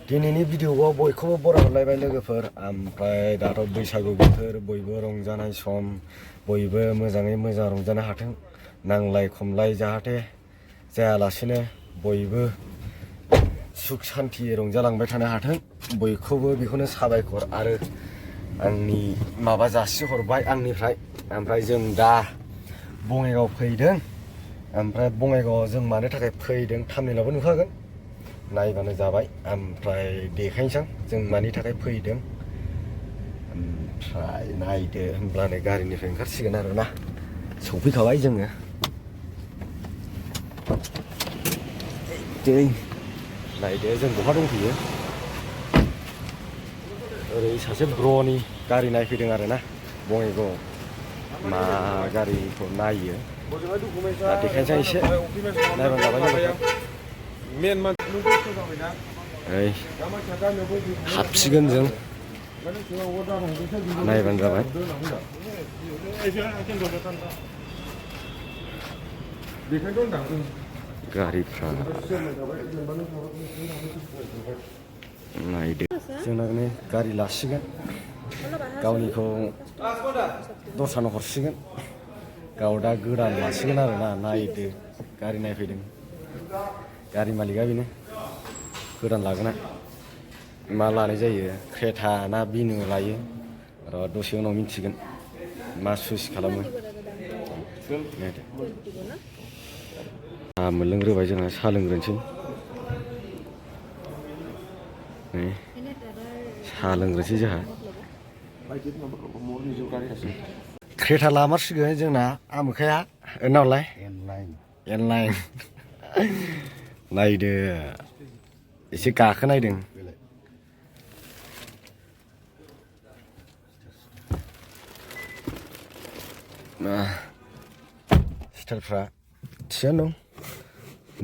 दिनैनि भिडिअ'आव बयखौबो बराय हरलायबाय लोगोफोर ओमफ्राय दाथ' बैसागु बोथोर बयबो रंजानाय सम बयबो मोजाङै मोजां रंजानो हाथों नांलाय खमलाय जाहाथे जायालासेनो बयबो सुख शान्तियै रंजालांबाय थानो हाथों बयखौबो बेखौनो साबायखर आरो आंनि माबा जासिहरबाय आंनिफ्राय ओमफ्राय जों दा बङाइगाव फैदों ओमफ्राय बङाइगावआव जों मानो थाखाय फैदों थाम्बनेइलावबो नुखागोन नायबानो जाबाय ओमफ्राय देखायनोसै जों मानि थाखाय फैदों ओमफ्राय नायदो होनब्लानो गारिनिफ्राय ओंखारसिगोन आरोना सफैखाबाय जोङो नायदो जों बहा दंफैयो ओरै सासे ब्र'नि गारि नायफैदों आरोना बङाइगावआव मा गारिखौ नायो दा देखायनोसै एसे नायबानो जाबाय ओइ हाबसिगोन जों नायबानो जाबाय गारिफ्रा नायदो जोंना नै गारि लासिगोन गावनिखौ दस्रानो हरसिगोन गाव दा गोदान लासिगोन आरोना नायदो गारि नायफैदों गारि मालिकआ बेनो गोदान लागोना मा लानाय जायो क्रेटा ना बिनु लायो र' दसे उनाव मिन्थिगोन मा सुइस खालामो साहा मोनलोंग्रोबाय जोंहा साहा लोंग्रोनोसै साहा लोंग्रोनोसै जोंहा क्रेटा लामारसिगोन जोंना आमोखाया नावलाय एनलाइन नायदो एसे गाखोनायदों स्टाइलफ्रा थिगानो दं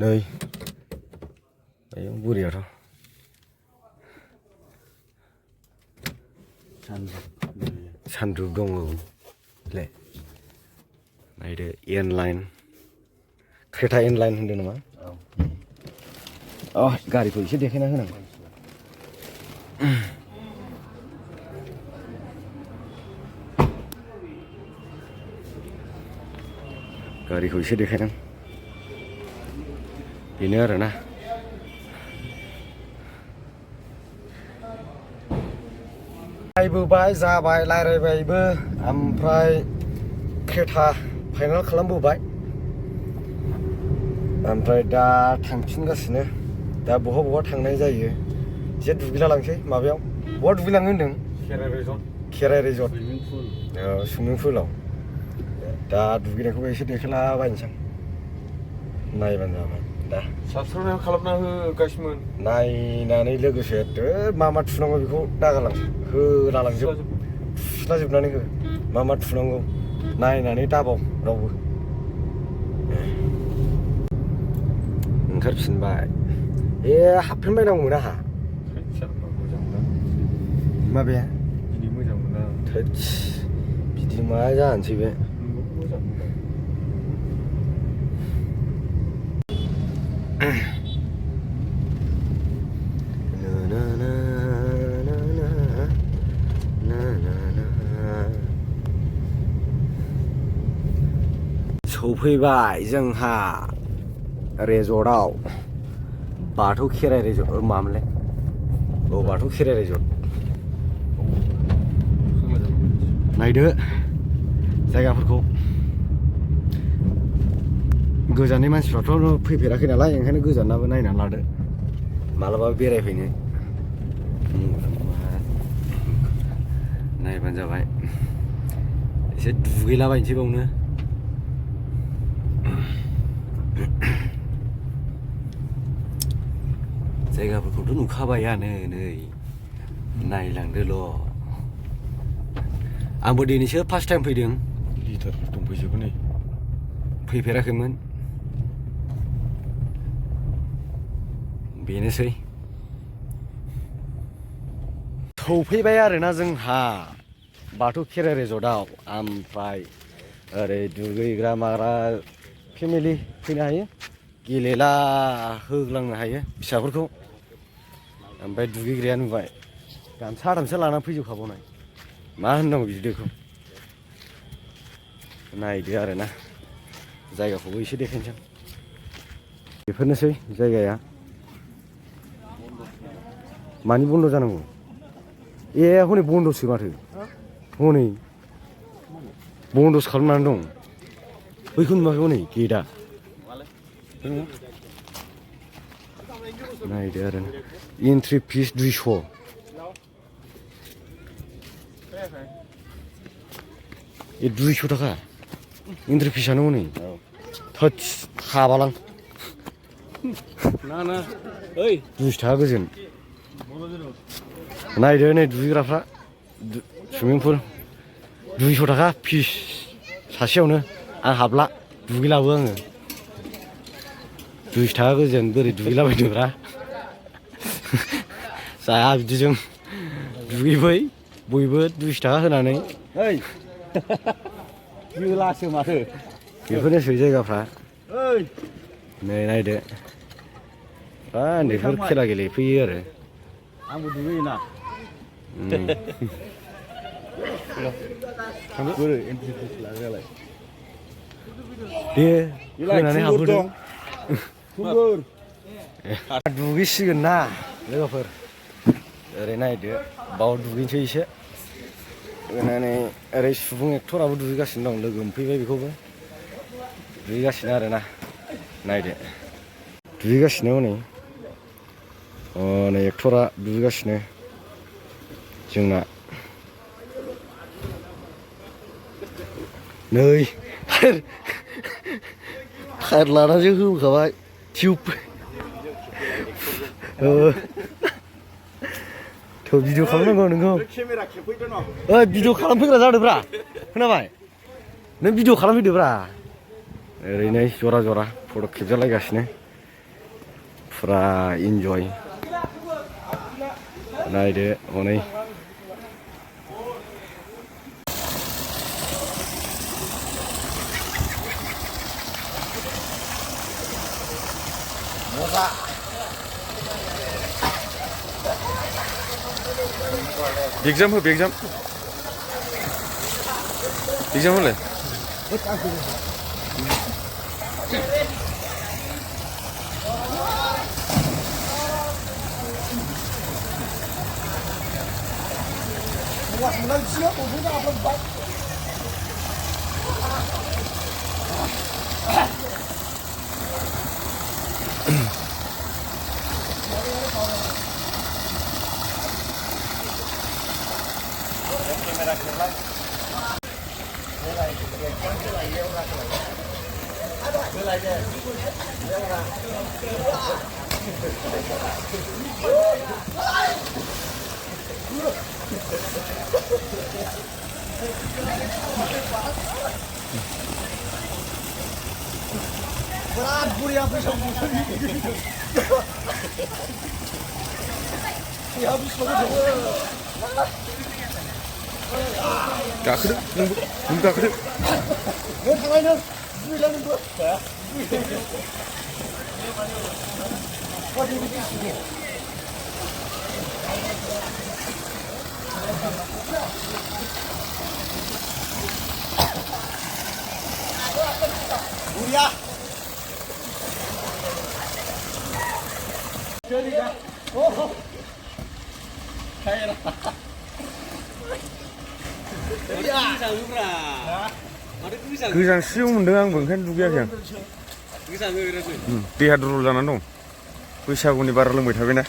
नै बुरियाथ' सानद्रुप दङ ले नायदो एनलाइन क्रेटा एनलाइन होनदों नामा गारिखौ एसे देखायना होनांगौ गारिखौ एसे देखायदों बेनो आरोना नायबोबाय जाबाय रायज्लायबायबो ओमफ्राय क्रेटा फाइनाल खालामबोबाय ओमफ्राय दा थांफिनगासिनो दा बहा थांनाय जायो एसे दुगैला लांसै माबायाव बहा दुगैलाङो होनदों खेराइ रिजर्ट सुइमिं पुलाव दा दुगैनायखौबो एसे देखायलाबायनोसै नायबानो जाबाय दा साबस्क्राइब खालामना होगासिनोमोन नायनानै लोगोसे मा मा थुनांगौ बेखौ दागालां होलालांजोब थुस्लाजोबनानै हो मा थुनांगौ नायनानै दाबाव रावबो ओंखारफिनबाय हाबफिनबायनांगौमोन आंहा माबाया मोजां मोना थोदस बिदि मा जानोसै बे सफैबाय जोंहा रेजर्टआव बाथौ खेराइ रिजर्ट मामोनलाय बाथौ खेराइ रिजर्ट नायदो जायगाफोरखौ गोजाननि मानसिफ्राथ' फैफेराखै नालाय ओंखायनो गोजानाबो नायनानै लादो मालाबा बेरायफैनो नायबानो जाबाय एसे दुगैलाबायनोसै बावनो जायगाफोरखौथ' नुखाबायानो नै नायलांदोल' आंबो दिनैसो फार्स्ट टाइम फैदों लिटारफोर दंफैजोबो नै फैफेराखैमोन बेनोसै थ' सौफैबाय आरोना जोंहा बाथौ खेराइ रिजर्टआव ओमफ्राय ओरै दुगैग्रा माग्रा फेमिलि फैनो हायो गेलेला होग्लांनो हायो फिसाफोरखौ ओमफ्राय दुगैग्राया नुबाय गामसा आरामसो लानानै फैजोबखाबावनाय मा होननांगौ बिदिखौ नायदो आरोना जायगाखौबो एसे देखायनोसै बेफोरनोसै जायगाया मानि बन्द' जानांगौ ए हनै बन्द'सो माथो हनै बन्द'सो खालामनानै दं बैखौ नुवाखै हनै गेटआ नायदो आरो एन्ट्रि फिस 200 ए 200 थाखा एन्ट्रि फिसानो हनै थोद हाबालां ना ओइ 200 थाखा गोजोन नायदो नै दुगैग्राफ्रा सुइमिंपुल 200 थाखा फिस सासेयावनो आं हाबला दुगैलाबो आङो 200 थाखा गोजोन बोरै दुगैलाबायदोब्रा जाया बिदिजों दुगैबाय बयबो 200 थाखा होनानै ओइ गिलासो माथो बेफोरनोसै जायगाफ्रा ओइ नै नायदो उन्दैफोर खेला गेलेफैयो आरो आंबो दुगैयोना बोरै एन्ट्रि फिस लाग्रायालाय दे होनानै हाबबोदो थुबुर दुगैसिगोन ना लोगोफोर ओरै नायदो बाव दुगैनोसै एसे दुगैनानै ओरै सुबुं एक्टराबो दुगैगासिनो दं लोगो मोनफैबाय बेखौबो दुगैगासिनो आरोना नायदो दुगैगासिनो हनै नै एक्टरा दुगैगासिनो जोंना नै खार लानानैसो होबोखाबाय टिउब थ' भिडिअ खालामनांगौ नोंखौ केमेरा खेबफैदो न' ओइ भिडिअ खालामफैग्रा जादोब्रा खोनाबाय नों भिडिअ खालामफैदोब्रा ओरैनो जरा जरा फट' खेबजालायगासिनो फुरा इन्जय नायदो हनै एग्जाम हो एग्जाम होलाय बिराद बुरिया बैसागु गाखोदो नोंबो गाखोदो नों थांबाय नों दुगैला नोंबो बुरिया गोजांस्रियाव मोन्दों आंबो ओंखायनो दुगैयाखै आं देहा दुरबल जानानै दं बैसागुनि बारा लोंबाय थाबायना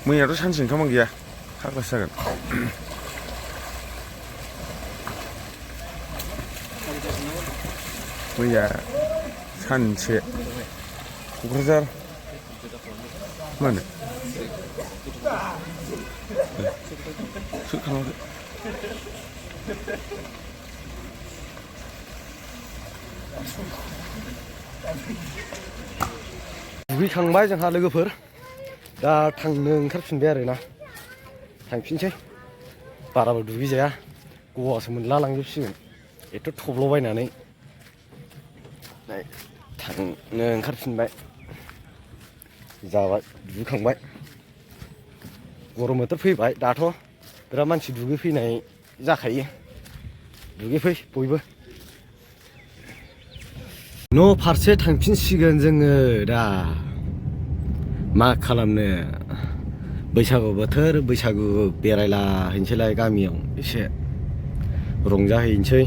मैयाथ' सानसे ओंखामानो गैया फाग्लासो जागोन मैया सानसे क'क्राझार मा होनो सो खालामदो दुगैखांबाय जोंहा लोगोफोर दा थांनो ओंखारफिनबाय आरोना थांफिनसै बाराबो दुगैजाया गवासो मोनला लांजोबसिगोन एथ' थब्ल'बायनानै थांनो ओंखारफिनबाय जाबाय दुगैखांबाय गरम बोथोर फैबाय दाथ' बिराद मानसि दुगैफैनाय जाखायो दुगैफै बयबो न' फारसे थांफिनसिगोन जोङो दा मा खालामनो बैसागु बोथोर बैसागु बेरायला हैनोसैलाय गामियाव एसे रंजाहैनोसै